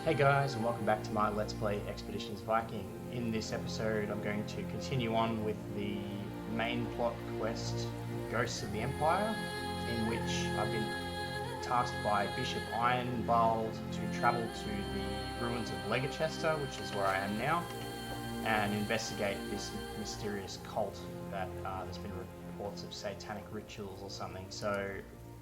Hey guys, and welcome back to my Let's Play Expeditions Viking. In this episode I'm going to continue on with the main plot quest, Ghosts of the Empire, in which I've been tasked by Bishop Ironbald to travel to the ruins of Leicester, which is where I am now, and investigate this mysterious cult that there's been reports of satanic rituals or something. So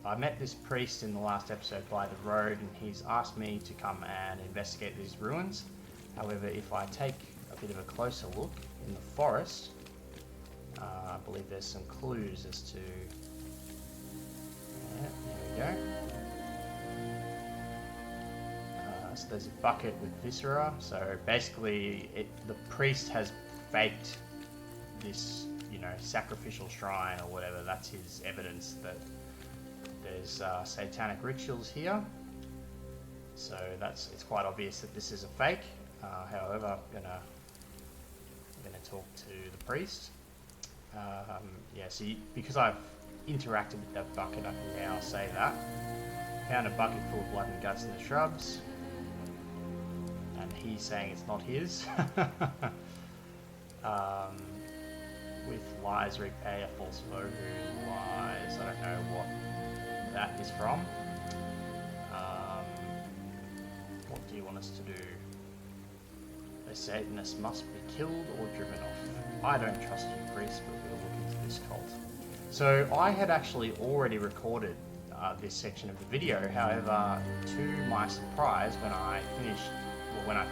I met this priest in the last episode by the road, and he's asked me to come and investigate these ruins. However, if I take a bit of a closer look in the forest, I believe there's some clues as to... Yeah, there we go. So there's a bucket with viscera. So basically, the priest has faked this, sacrificial shrine or whatever. That's his evidence that there's satanic rituals here, so it's quite obvious that this is a fake. However, I'm gonna talk to the priest. Because I've interacted with that bucket, I can now say that. Found a bucket full of blood and guts in the shrubs, and he's saying it's not his. With lies repay a false foe who lies. I don't know what that is from. What do you want us to do? A Satanist must be killed or driven off. I don't trust you, priest, but we'll look into this cult. So I had actually already recorded this section of the video. However, to my surprise, when I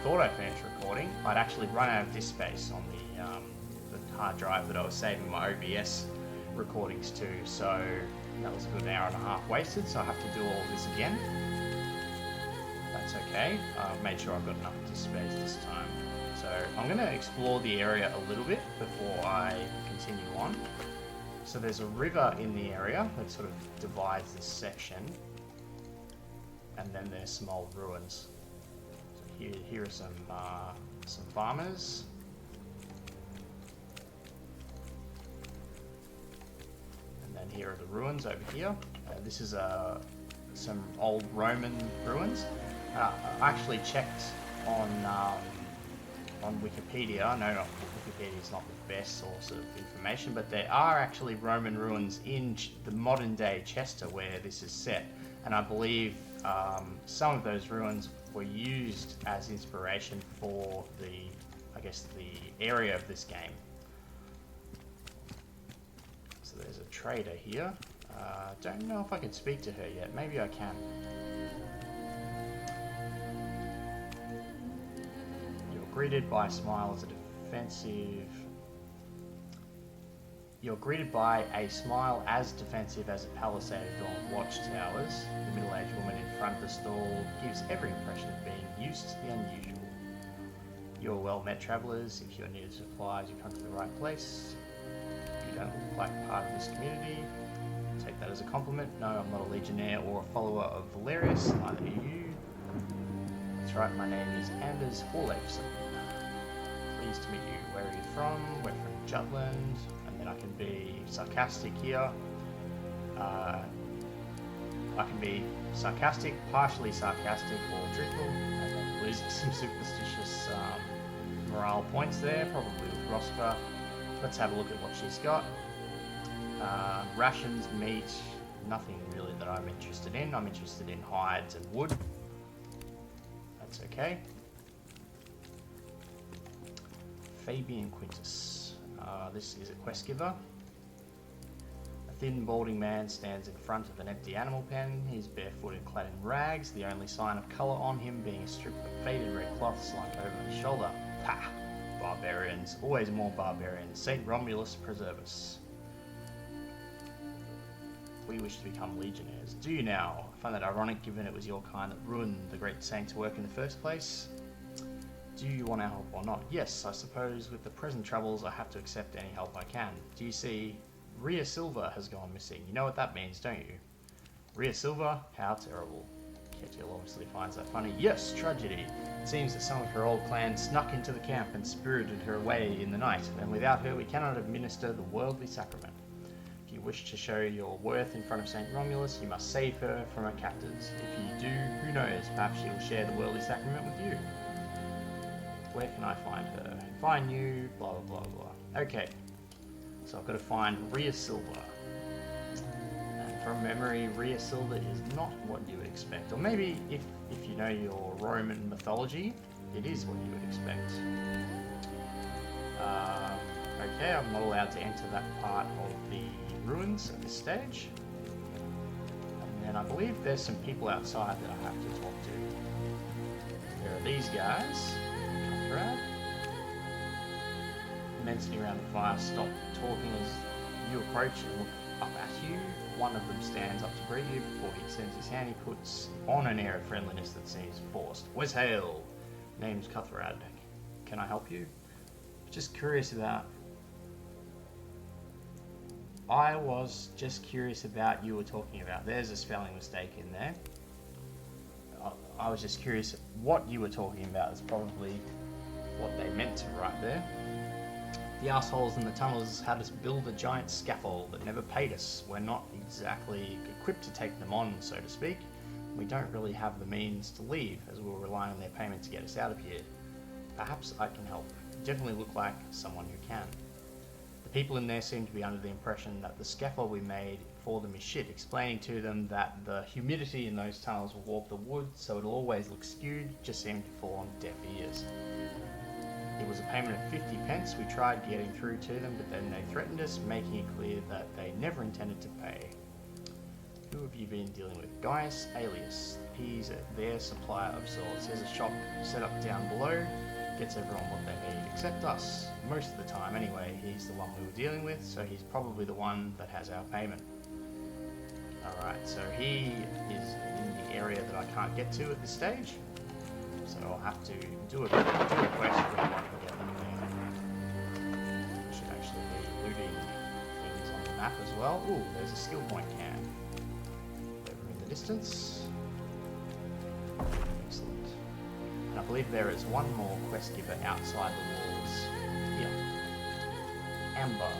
thought I finished recording, I'd actually run out of disk space on the hard drive that I was saving my OBS recordings to. So that was a good hour and a half wasted, so I have to do all of this again. That's okay. I've made sure I've got enough disk space this time. So I'm going to explore the area a little bit before I continue on. So there's a river in the area that sort of divides this section, and then there's some old ruins. So here are some farmers. And here are the ruins over here. This is some old Roman ruins. I actually checked on Wikipedia. No, not Wikipedia is not the best source of information, but there are actually Roman ruins in the modern day Chester where this is set, and I believe some of those ruins were used as inspiration for the area of this game. So there's a trader here. Don't know if I can speak to her yet. Maybe I can. You're greeted by a smile as a defensive. You're greeted by a smile as defensive as a palisade adorned watchtowers. The middle-aged woman in front of the stall gives every impression of being used to the unusual. You're well met, travellers. If you're needed supplies, you come to the right place. You don't look like part of this community. Take that as a compliment. No, I'm not a legionnaire or a follower of Valerius. Neither are you. That's right, my name is Anders Horleifson. Pleased to meet you. Where are you from? We're from Jutland. And then I can be sarcastic here. I can be sarcastic, partially sarcastic, or truthful. And then lose some superstitious morale points there, probably with Rospa. Let's have a look at what she's got. Rations, meat, nothing really that I'm interested in. I'm interested in hides and wood. That's okay. Fabian Quintus. This is a quest giver. A thin, balding man stands in front of an empty animal pen. He's barefooted, clad in rags, the only sign of colour on him being a strip of faded red cloth slung over his shoulder. Ha! Barbarians, always more barbarians. Saint Romulus preserve us. We wish to become legionnaires. Do you now? I find that ironic given it was your kind that ruined the great saint to work in the first place. Do you want our help or not? Yes, I suppose with the present troubles I have to accept any help I can. Do you see, Rhea Silva has gone missing. You know what that means, don't you? Rhea Silva? How terrible. Ketiel obviously finds that funny. Yes, tragedy. It seems that some of her old clan snuck into the camp and spirited her away in the night, and without her we cannot administer the worldly sacrament. If you wish to show your worth in front of St. Romulus, you must save her from her captors. If you do, who knows, perhaps she will share the worldly sacrament with you. Where can I find her? Find you, blah blah blah blah. Okay, so I've got to find Rhea Silva. And from memory, Rhea Silva is not what you would expect. Or maybe if you know your Roman mythology, it is what you would expect. Okay, I'm not allowed to enter that part of the ruins at this stage. And then I believe there's some people outside that I have to talk to. There are these guys. Cutthroat. Men sitting around the fire stop talking as you approach and look up at you. One of them stands up to greet you. Before he extends his hand, he puts on an air of friendliness that seems forced. Wes Hale. Name's Cutthroat. Can I help you? Just curious about... I was just curious about you were talking about. There's a spelling mistake in there. I was just curious what you were talking about. It's probably what they meant to write there. The assholes in the tunnels had us build a giant scaffold that never paid us. We're not exactly equipped to take them on, so to speak. We don't really have the means to leave, as we'll rely on their payment to get us out of here. Perhaps I can help. You definitely look like someone who can. The people in there seem to be under the impression that the scaffold we made for them is shit, explaining to them that the humidity in those tunnels will warp the wood, so it'll always look skewed, just seemed to fall on deaf ears. It was a payment of 50 pence. We tried getting through to them, but then they threatened us, making it clear that they never intended to pay. Who have you been dealing with? Gaius Alias. He's their supplier of sorts. There's a shop set up down below. Gets everyone what they need, except us. Most of the time, anyway. He's the one we were dealing with, so he's probably the one that has our payment. Alright, so he is in the area that I can't get to at this stage. So I'll have to do a quest where I can get them there. Should actually be looting things on the map as well. Ooh, there's a skill point can. Over in the distance. Excellent. And I believe there is one more quest giver outside the walls. Here. Amber.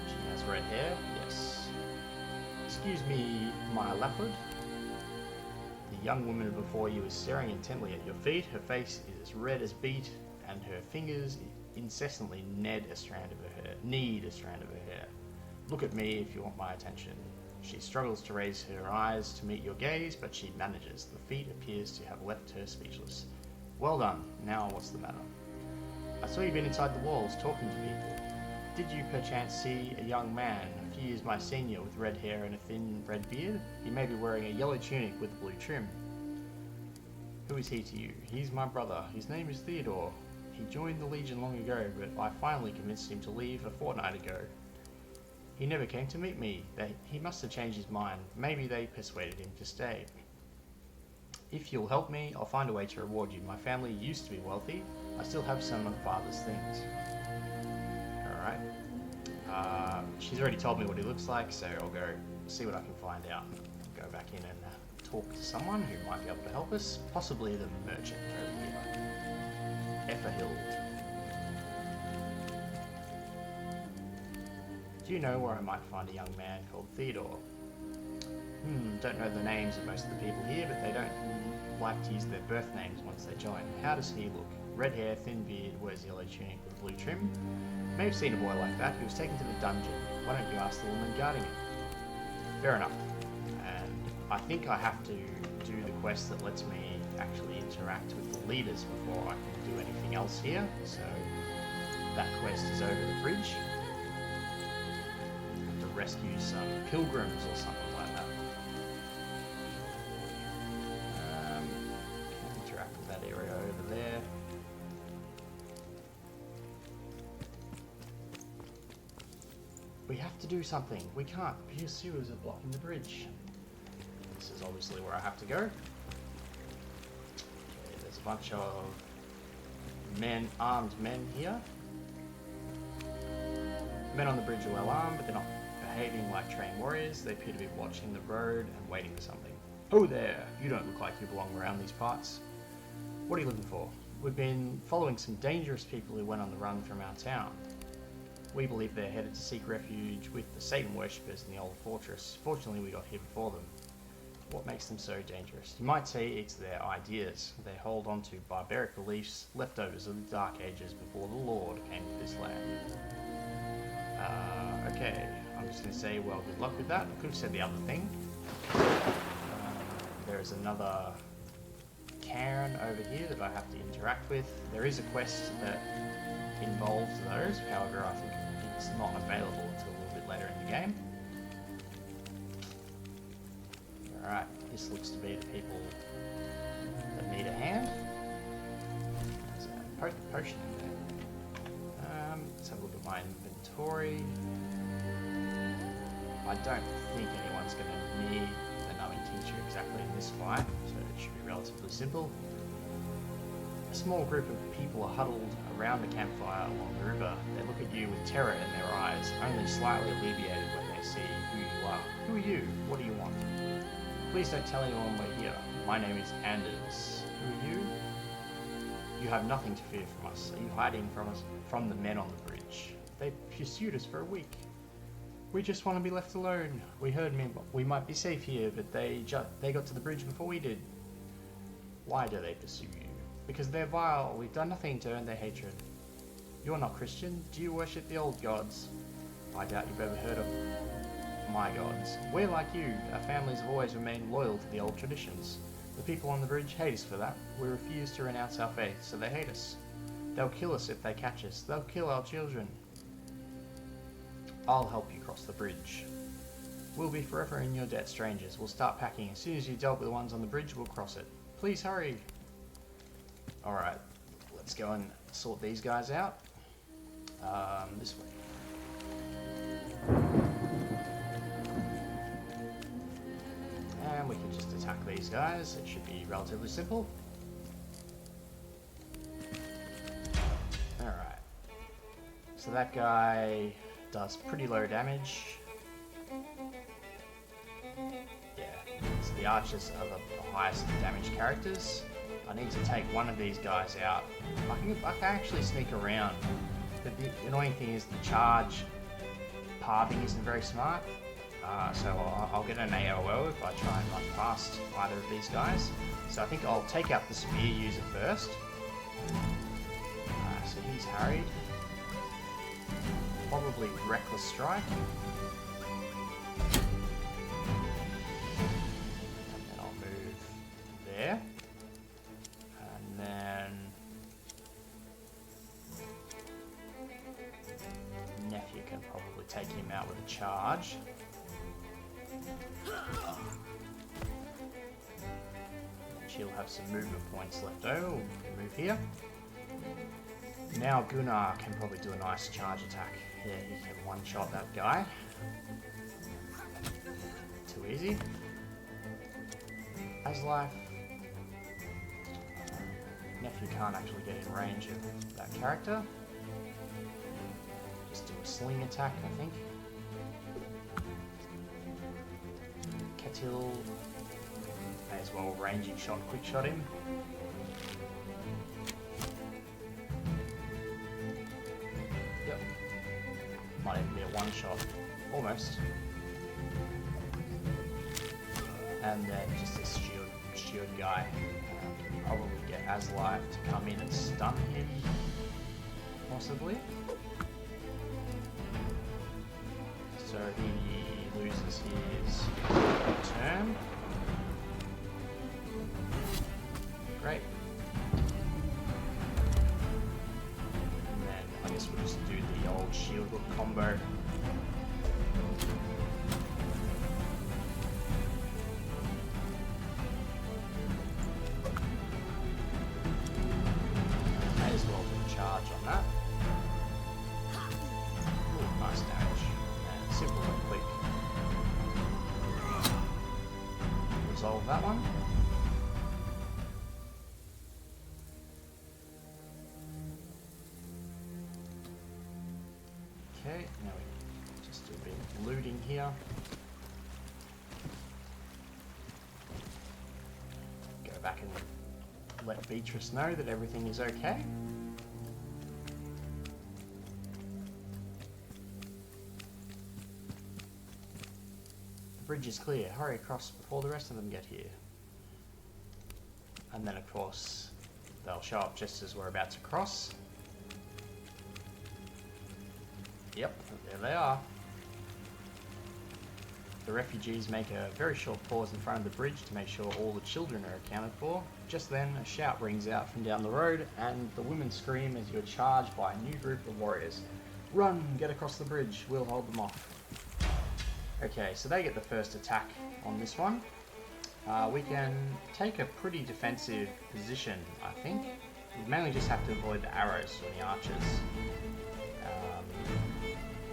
She has red hair. Yes. Excuse me, my Lafford. The young woman before you is staring intently at your feet. Her face is as red as beet, and her fingers incessantly knead a strand of her hair. Look at me if you want my attention. She struggles to raise her eyes to meet your gaze, but she manages. The feat appears to have left her speechless. Well done. Now what's the matter? I saw you been inside the walls talking to people. Did you perchance see a young man, a few years my senior, with red hair and a thin red beard? He may be wearing a yellow tunic with blue trim. Who is he to you? He's my brother. His name is Theodore. He joined the Legion long ago, but I finally convinced him to leave a fortnight ago. He never came to meet me. He must have changed his mind. Maybe they persuaded him to stay. If you'll help me, I'll find a way to reward you. My family used to be wealthy. I still have some of father's things. Alright. She's already told me what he looks like, so I'll go see what I can find out. Go back in and talk to someone who might be able to help us. Possibly the merchant over here. Efferhild. Do you know where I might find a young man called Theodore? Don't know the names of most of the people here, but they don't like to use their birth names once they join. How does he look? Red hair, thin beard, wears yellow tunic with blue trim. May have seen a boy like that. He was taken to the dungeon. Why don't you ask the woman guarding him? Fair enough. And I think I have to do the quest that lets me actually interact with the leaders before I can do anything else here. So that quest is over the bridge. To rescue some pilgrims or something like that. Can interact with that area over there. We have to do something. We can't. Pure sewers are blocking the bridge. This is obviously where I have to go. Okay, there's a bunch of armed men here. Men on the bridge are well armed, but they're not behaving like trained warriors. They appear to be watching the road and waiting for something. Oh there! You don't look like you belong around these parts. What are you looking for? We've been following some dangerous people who went on the run from our town. We believe they're headed to seek refuge with the Satan worshippers in the old fortress. Fortunately, we got here before them. What makes them so dangerous? You might say it's their ideas. They hold on to barbaric beliefs, leftovers of the Dark Ages before the Lord came to this land. Okay, I'm just going to say, well, good luck with that. I could have said the other thing. There is another Karen over here that I have to interact with. There is a quest that involves those, however, I think it's not available until a little bit later in the game. Alright, this looks to be the people that need a hand. There's a potion in there. Let's have a look at my inventory. I don't think anyone's going to need a numbing tincture exactly in this fight, so it should be relatively simple. A small group of people are huddled around the campfire along the river. They look at you with terror in their eyes, only slightly alleviated when they see who you are. Who are you? What do you want? Please don't tell anyone we're here. My name is Anders. Who are you? You have nothing to fear from us. Are you hiding from us, from the men on the bridge? They pursued us for a week. We just want to be left alone. We heard we might be safe here, but they got to the bridge before we did. Why do they pursue you? Because they're vile. We've done nothing to earn their hatred. You're not Christian. Do you worship the old gods? I doubt you've ever heard of my gods. We're like you. Our families have always remained loyal to the old traditions. The people on the bridge hate us for that. We refuse to renounce our faith, so they hate us. They'll kill us if they catch us. They'll kill our children. I'll help you cross the bridge. We'll be forever in your debt, strangers. We'll start packing. As soon as you've dealt with the ones on the bridge, we'll cross it. Please hurry. Alright, let's go and sort these guys out. This way. And we can just attack these guys. It should be relatively simple. Alright. So that guy does pretty low damage. Yeah, so the archers are the highest damage characters. I need to take one of these guys out. I can actually sneak around. But the annoying thing is the charge pathing isn't very smart. So I'll get an AOO if I try and run past either of these guys. So I think I'll take out the spear user first. So he's harried. Probably Reckless Strike. And then I'll move there. And then Nephew can probably take him out with a charge. And she'll have some movement points left over. We'll move here. Now Gunnar can probably do a nice charge attack. Yeah, he can one-shot that guy. Too easy. As life. Nephew can't actually get in range of that character. Just do a sling attack, I think. Ketil may as well ranging shot, quick shot him. Yep. Might even be a one shot. Almost. And then just this shield guy. Can probably get Aslife to come in and stun him. Possibly. So he loses his turn. Great. And then I guess we'll just do the old shield hook combo. May as well do a charge on that. Ooh, nice damage. And simple and quick. Resolve that one. Okay, now we just do a bit of looting here. Go back and let Beatrice know that everything is okay. bridge is clear. Hurry across before the rest of them get here. And then of course, they'll show up just as we're about to cross. Yep, there they are. The refugees make a very short pause in front of the bridge to make sure all the children are accounted for. Just then, a shout rings out from down the road, and the women scream as you're charged by a new group of warriors. Run, get across the bridge, we'll hold them off. Okay, so they get the first attack on this one. We can take a pretty defensive position, I think. We mainly just have to avoid the arrows from the archers.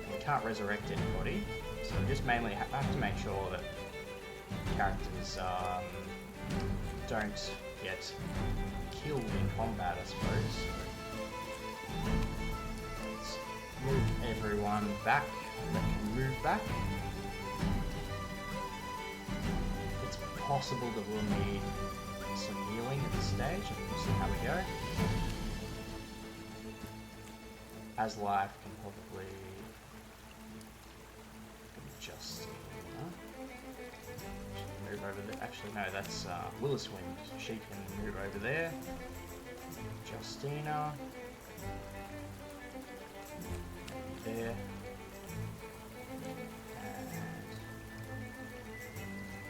We can't resurrect anybody, so we just mainly have to make sure that characters don't get killed in combat, I suppose. Let's move everyone back that can move back. It's possible that we'll need some healing at this stage. We'll see how we go. As life can probably just move over there. Actually, no, that's Willis Wind. She can move over there. Justina. There. And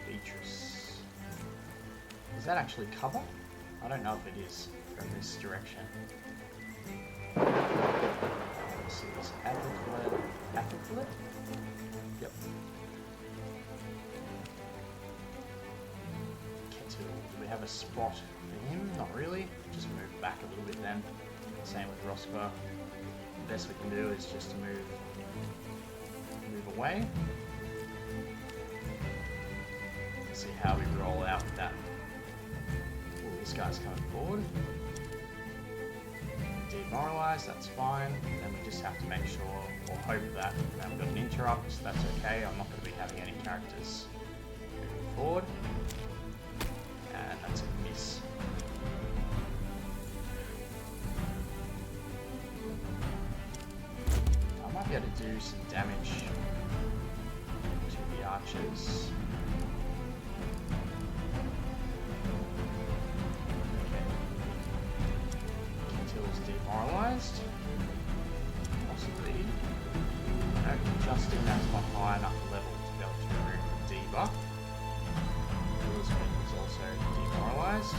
Beatrice. Is that actually cover? I don't know if it is from this direction. Let's see this. Appleclet? Yep. Kettle. Do we have a spot for him? Not really. Just move back a little bit then. Same with Rosper. The best we can do is just to move away. Let's see how we roll out with that. Ooh, this guy's coming forward. Demoralized, that's fine. Then we just have to make sure, or hope that we haven't got an interrupt. That's okay. I'm not going to be having any characters moving forward. And that's a miss. I might be able to do some damage to the archers. Demoralized. Possibly. No, Justin, that's not high enough level to be able to remove the debuff. Elizabeth is also demoralized.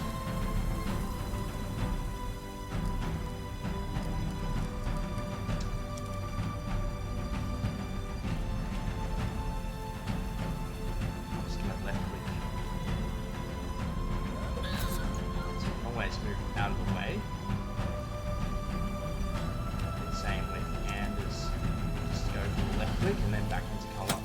I'll just go left click. So you can always move out of the way. Same with Anders, just go to the left click and then back into colour.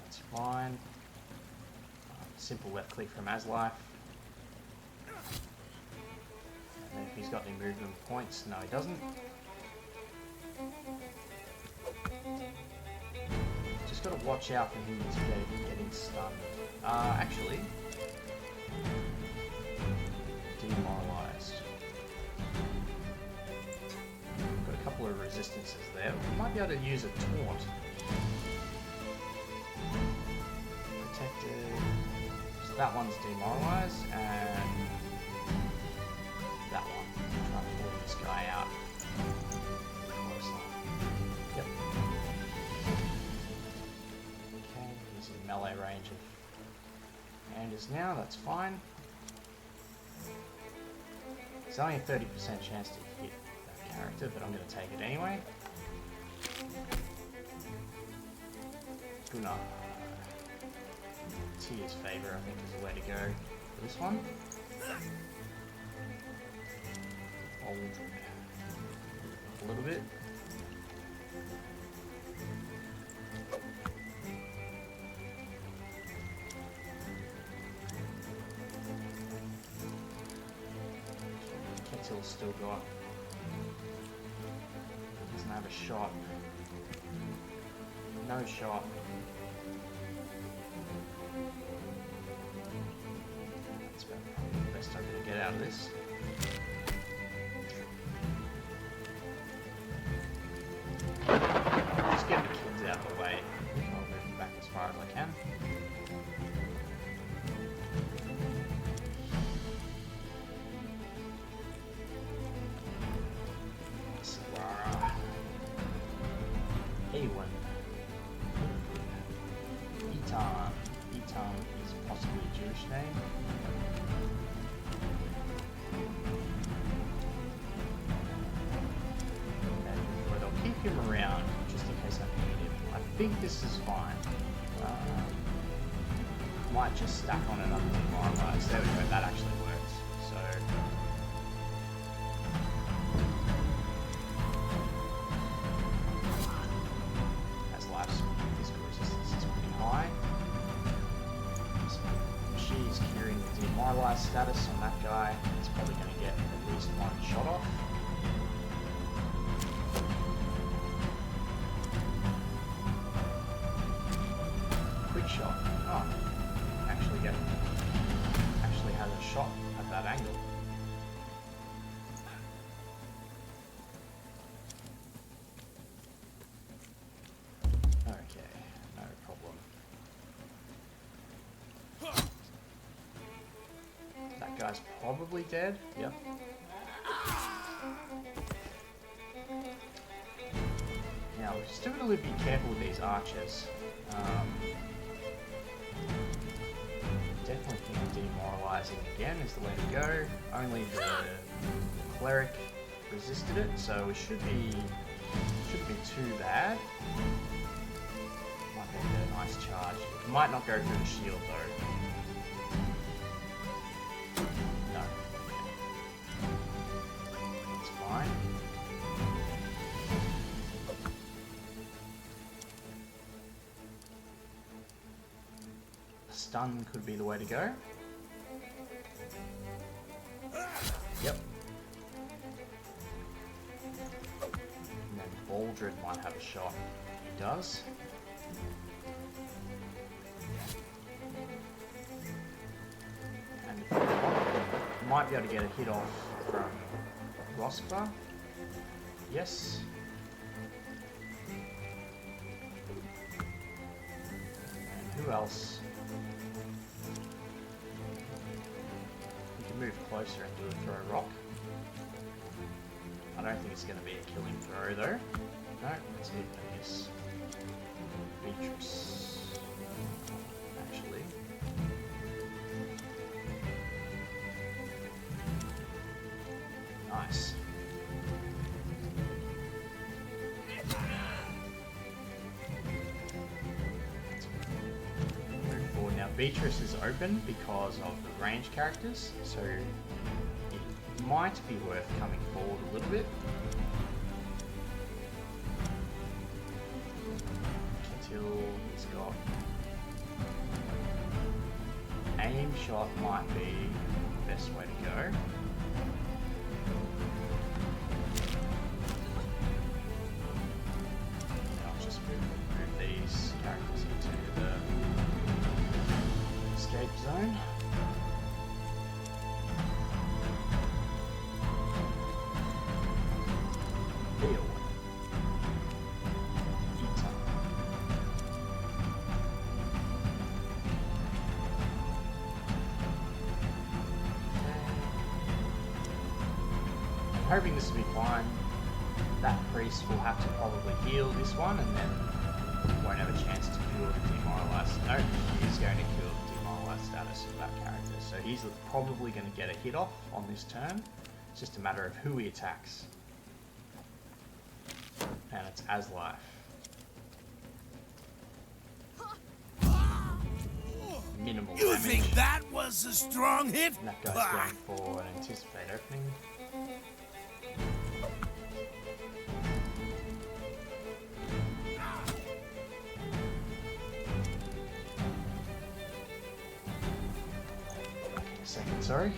That's fine. Simple left click from Aslife. And then if he's got any movement points, no he doesn't. Just got to watch out for him to getting stunned. Actually, demoralized. Got a couple of resistances there. We might be able to use a taunt. Protected. So that one's demoralized, and that one. Try to pull this guy out. Yep. Okay, he's in melee range of Anders now, that's fine. It's only a 30% chance to hit that character, but I'm going to take it anyway. Gunnar. Tia's favor, I think, is the way to go for this one. Hold a little bit. Kettil's still got. Doesn't have a shot. No shot. That's about the best I'm going to get out of this. far as I can. Sawara. A1. Etan. Etan is possibly a Jewish name. But I'll keep him around just in case I need him. I think this is fine. Might just stack on another demoralize. There we go, that actually works. So as life physical resistance is pretty high. So she's carrying the demoralize status on that guy. It's probably going to get at least one shot off. Quick shot. Oh. Actually has a shot at that angle. Okay, no problem. That guy's probably dead. Yep. Now we're still going to be careful with these archers. Definitely think demoralizing again is the way to go. Only the cleric resisted it, so it shouldn't be too bad. Might be a nice charge. It might not go through the shield though. No. That's fine. Stun could be the way to go. Yep. And then Baldred might have a shot. He does. And might be able to get a hit off from Roskva. Yes. And who else? Move closer and do a throw rock. I don't think it's going to be a killing throw though. No, let's hit this. Beatrice. Actually. Nice. Now Beatrice is open because of the range characters, so it might be worth coming forward a little bit. Until he's got aim shot might be the best way to go. I'll just move these characters into the escape zone. Deal. I'm hoping this will be fine. That priest will have to probably heal this one and then won't have a chance to cure the demoralized. No, he's going to cure the demoralized status of that character. So he's probably going to get a hit off on this turn. It's just a matter of who he attacks. And it's as life. Minimal You damage. think that was a strong hit? And that guy's going for an anticipate opening. A second, sorry.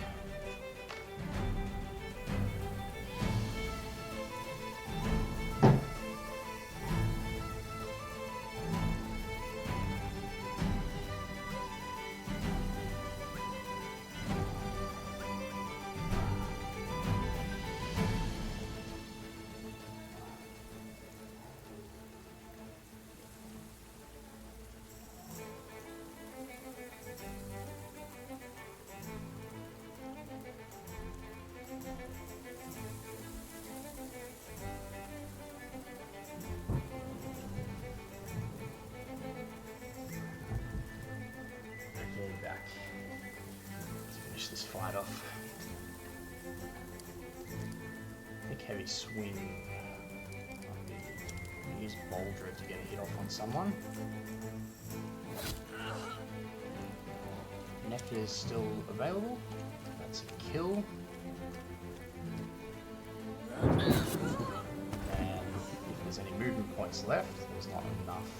fight off. I think heavy swing. I'll use Boulder to get a hit off on someone. Neck is still available. That's a kill. And if there's any movement points left, there's not enough.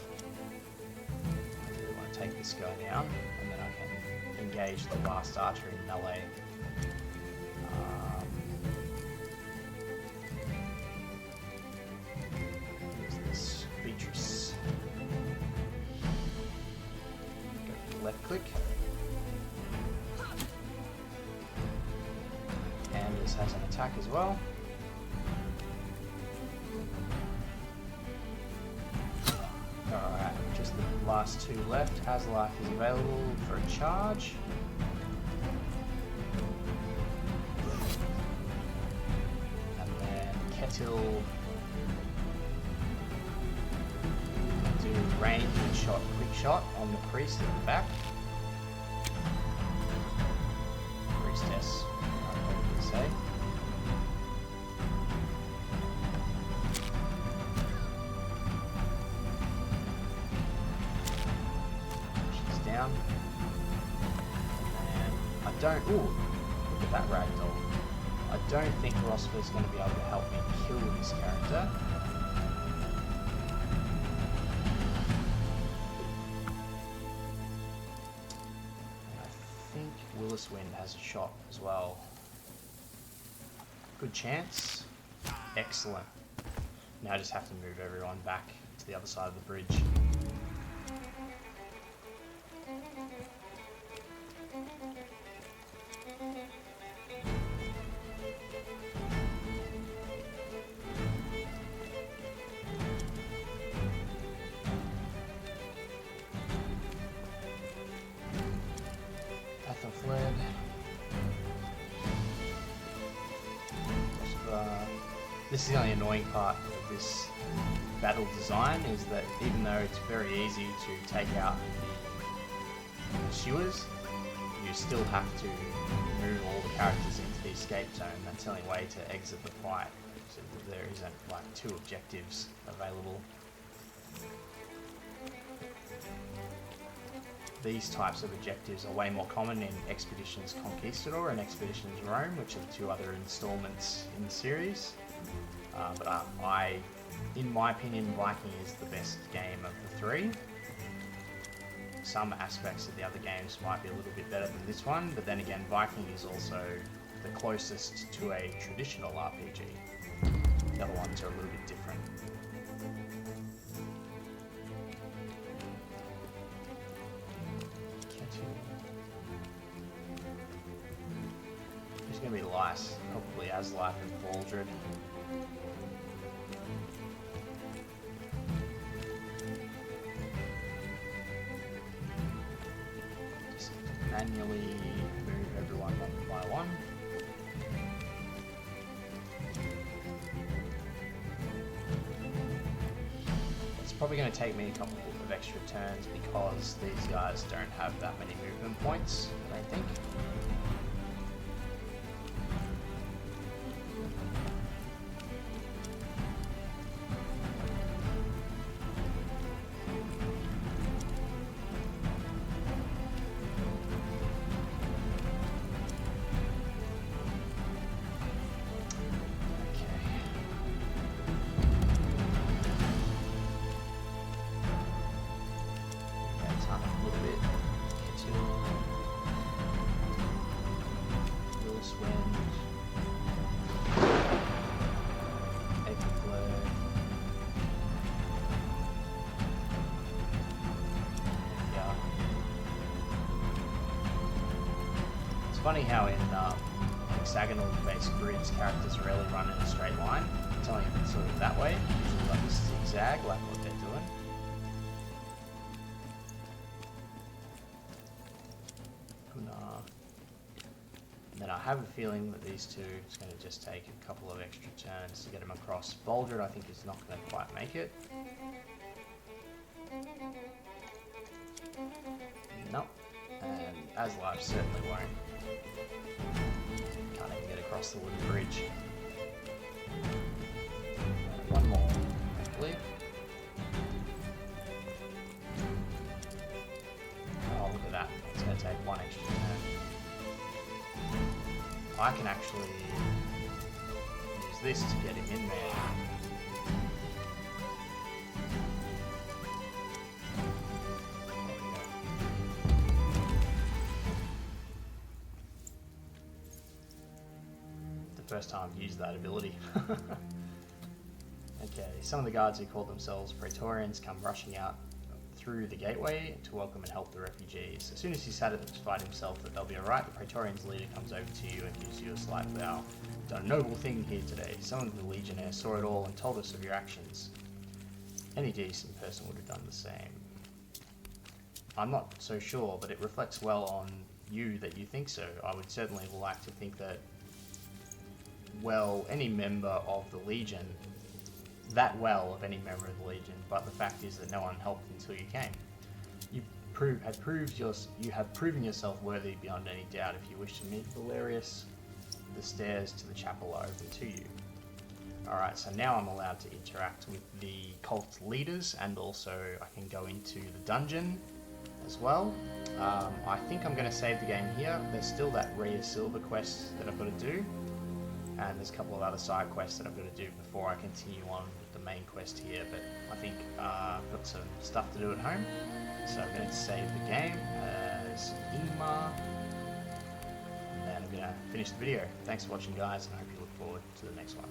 I really want to take this guy down, and then I can engage the last archer in melee. Use this Beatrice. Go for the left click. And this has an attack as well. Alright, just the last two left. Hazlife is available for a charge. And then Ketil do range and shot, quick shot on the priest at the back. Priestess, I'd probably say. Down. And I don't. Ooh, look at that ragdoll. I don't think Rosfer's going to be able to help me kill this character. And I think Willis Wind has a shot as well. Good chance. Excellent. Now I just have to move everyone back to the other side of the bridge. Path of Lead. This is the only annoying part of this battle design, is that even though it's very easy to take out the pursuers, you still have to move all the characters into the escape zone. That's the only way to exit the fight. So there isn't like two objectives available. These types of objectives are way more common in Expeditions Conquistador and Expeditions Rome, which are the two other installments in the series. But in my opinion, Viking is the best game of the three. Some aspects of the other games might be a little bit better than this one, but then again, Viking is also the closest to a traditional RPG. The other ones are a little bit different. Who's going to be Lice? Probably Aslife and Baldred. Just manually move everyone one by one. It's probably going to take me a couple of extra turns because these guys don't have that many movement points, I think. Funny how in hexagonal based grids characters rarely run in a straight line. It's only sort of that way, usually like a zigzag, like what they're doing. And then I have a feeling that these two, it's going to just take a couple of extra turns to get them across. Baldred, I think, is not going to quite make it. Nope. And Aslife certainly won't. across the wooden bridge. One more, hopefully. Oh, look at that. It's going to take one extra turn. I can actually use this to get him in there. There we go. The first time I've used that ability. Okay, some of the guards who call themselves Praetorians come rushing out through the gateway to welcome and help the refugees. As soon as he's satisfied himself that they'll be alright, the Praetorian's leader comes over to you and gives you a slight bow. You've done a noble thing here today. Some of the legionnaires saw it all and told us of your actions. Any decent person would have done the same. I'm not so sure, but it reflects well on you that you think so. I would certainly like to think that, well, any member of the Legion, of any member of the Legion, but the fact is that no one helped until you came. You have proven yourself worthy beyond any doubt. If you wish to meet Valerius, the stairs to the chapel are open to you. Alright, so now I'm allowed to interact with the cult leaders, and also I can go into the dungeon as well. I think I'm going to save the game here. There's still that rare silver quest that I've got to do, and there's a couple of other side quests that I've got to do before I continue on with the main quest here, but I think I've got some stuff to do at home, so I'm going to save the game as Ingmar, and then I'm going to finish the video. Thanks for watching, guys, and I hope you look forward to the next one.